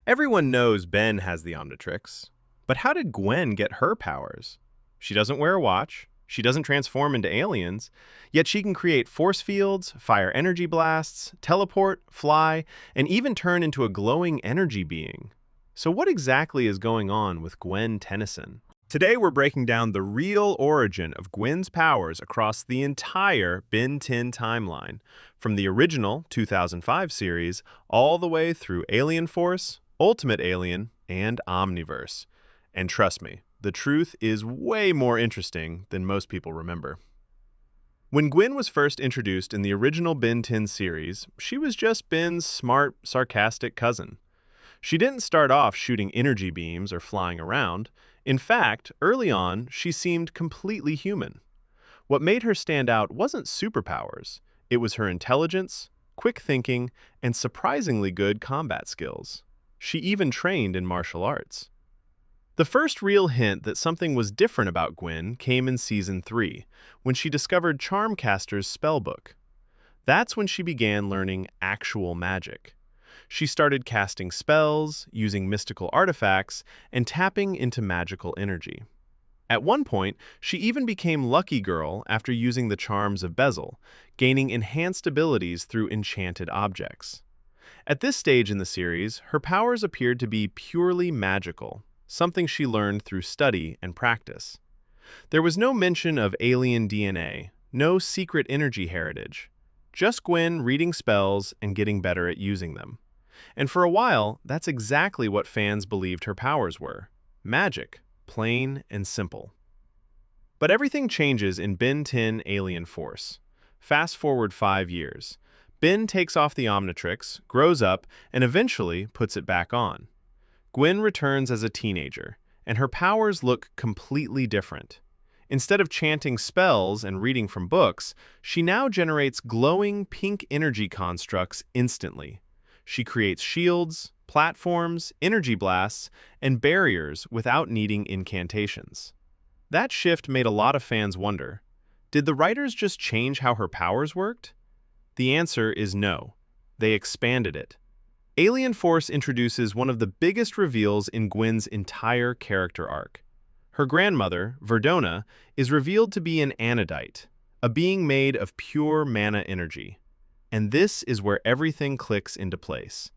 Everyone knows Ben has the Omnitrix, but how did Gwen get her powers? She doesn't wear a watch, she doesn't transform into aliens, yet she can create force fields, fire energy blasts, teleport, fly, and even turn into a glowing energy being. So what exactly is going on with Gwen Tennyson? Today we're breaking down the real origin of Gwen's powers across the entire Ben 10 timeline, from the original 2005 series all the way through Alien Force, Ultimate Alien, and Omniverse. And trust me, the truth is way more interesting than most people remember. When Gwen was first introduced in the original Ben 10 series, she was just Ben's smart, sarcastic cousin. She didn't start off shooting energy beams or flying around. In fact, early on, she seemed completely human. What made her stand out wasn't superpowers. It was her intelligence, quick thinking, and surprisingly good combat skills. She even trained in martial arts. The first real hint that something was different about Gwen came in Season 3, when she discovered Charmcaster's spellbook. That's when she began learning actual magic. She started casting spells, using mystical artifacts, and tapping into magical energy. At one point, she even became Lucky Girl after using the charms of Bezel, gaining enhanced abilities through enchanted objects. At this stage in the series, her powers appeared to be purely magical, something she learned through study and practice. There was no mention of alien DNA, no secret energy heritage, just Gwen reading spells and getting better at using them. And for a while, that's exactly what fans believed her powers were. Magic, plain and simple. But everything changes in Ben 10 Alien Force. Fast forward 5 years. Ben takes off the Omnitrix, grows up, and eventually puts it back on. Gwen returns as a teenager, and her powers look completely different. Instead of chanting spells and reading from books, she now generates glowing pink energy constructs instantly. She creates shields, platforms, energy blasts, and barriers without needing incantations. That shift made a lot of fans wonder, did the writers just change how her powers worked? The answer is no. They expanded it. Alien Force introduces one of the biggest reveals in Gwen's entire character arc. Her grandmother, Verdona, is revealed to be an Anodite, a being made of pure mana energy. And this is where everything clicks into place.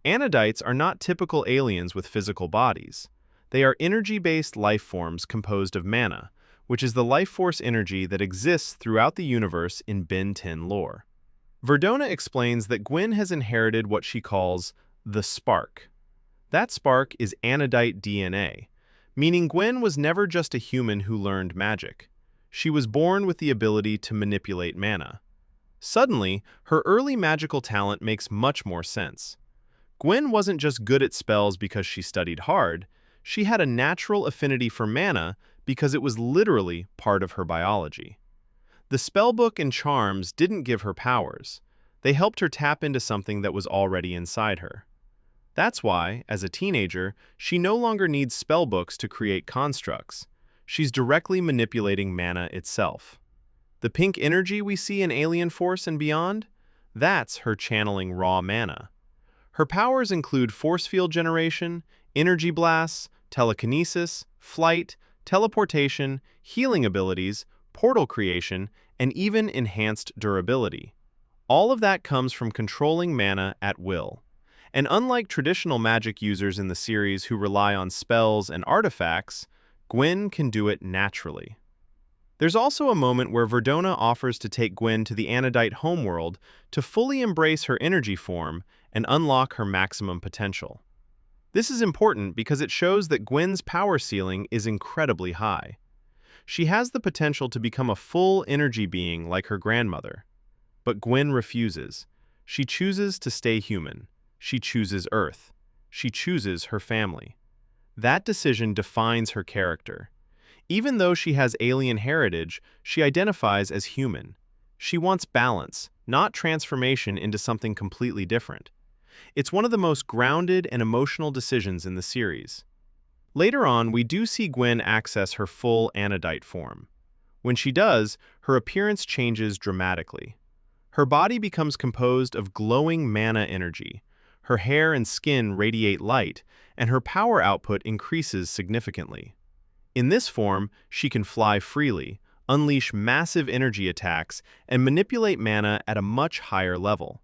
Anodites are not typical aliens with physical bodies. They are energy-based life forms composed of mana, which is the life force energy that exists throughout the universe in Ben 10 lore. Verdona explains that Gwen has inherited what she calls the spark. That spark is Anodite DNA, meaning Gwen was never just a human who learned magic. She was born with the ability to manipulate mana. Suddenly, her early magical talent makes much more sense. Gwen wasn't just good at spells because she studied hard, she had a natural affinity for mana because it was literally part of her biology. The spellbook and charms didn't give her powers. They helped her tap into something that was already inside her. That's why, as a teenager, she no longer needs spellbooks to create constructs. She's directly manipulating mana itself. The pink energy we see in Alien Force and beyond, that's her channeling raw mana. Her powers include force field generation, energy blasts, telekinesis, flight, teleportation, healing abilities, portal creation, and even enhanced durability. All of that comes from controlling mana at will. And unlike traditional magic users in the series who rely on spells and artifacts, Gwen can do it naturally. There's also a moment where Verdona offers to take Gwen to the Anodite homeworld to fully embrace her energy form and unlock her maximum potential. This is important because it shows that Gwen's power ceiling is incredibly high. She has the potential to become a full energy being like her grandmother. But Gwen refuses. She chooses to stay human. She chooses Earth. She chooses her family. That decision defines her character. Even though she has alien heritage, she identifies as human. She wants balance, not transformation into something completely different. It's one of the most grounded and emotional decisions in the series. Later on, we do see Gwen access her full Anodite form. When she does, her appearance changes dramatically. Her body becomes composed of glowing mana energy. Her hair and skin radiate light, and her power output increases significantly. In this form, she can fly freely, unleash massive energy attacks, and manipulate mana at a much higher level.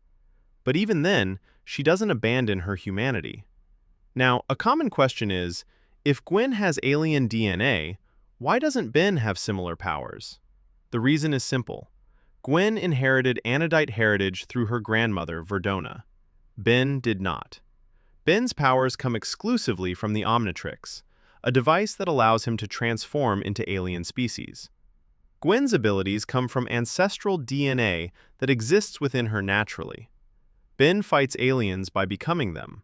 But even then, she doesn't abandon her humanity. Now, a common question is, if Gwen has alien DNA, why doesn't Ben have similar powers? The reason is simple. Gwen inherited Anodite heritage through her grandmother, Verdona. Ben did not. Ben's powers come exclusively from the Omnitrix, a device that allows him to transform into alien species. Gwen's abilities come from ancestral DNA that exists within her naturally. Ben fights aliens by becoming them.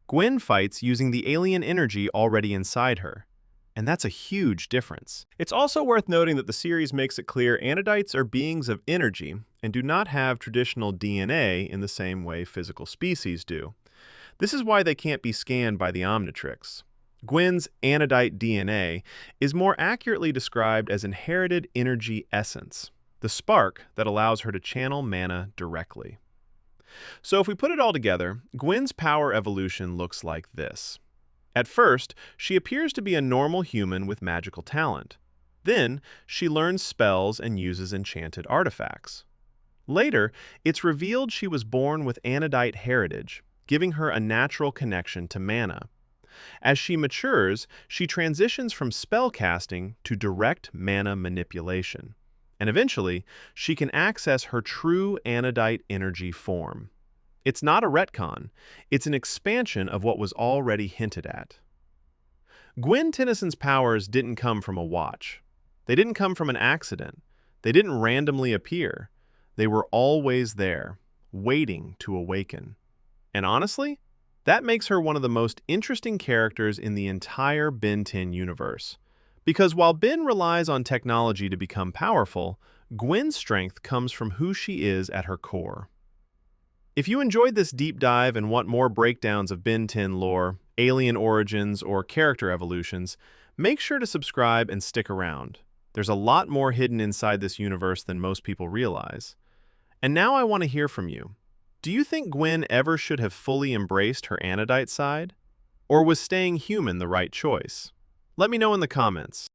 Gwen fights using the alien energy already inside her. And that's a huge difference. It's also worth noting that the series makes it clear Anodites are beings of energy and do not have traditional DNA in the same way physical species do. This is why they can't be scanned by the Omnitrix. Gwen's Anodite DNA is more accurately described as inherited energy essence, the spark that allows her to channel mana directly. So if we put it all together, Gwen's power evolution looks like this. At first, she appears to be a normal human with magical talent. Then, she learns spells and uses enchanted artifacts. Later, it's revealed she was born with Anodite heritage, giving her a natural connection to mana. As she matures, she transitions from spellcasting to direct mana manipulation. And eventually, she can access her true Anodite energy form. It's not a retcon, it's an expansion of what was already hinted at. Gwen Tennyson's powers didn't come from a watch. They didn't come from an accident. They didn't randomly appear. They were always there, waiting to awaken. And honestly, that makes her one of the most interesting characters in the entire Ben 10 universe. Because while Ben relies on technology to become powerful, Gwen's strength comes from who she is at her core. If you enjoyed this deep dive and want more breakdowns of Ben 10 lore, alien origins, or character evolutions, make sure to subscribe and stick around. There's a lot more hidden inside this universe than most people realize. And now I want to hear from you. Do you think Gwen ever should have fully embraced her Anodite side? Or was staying human the right choice? Let me know in the comments.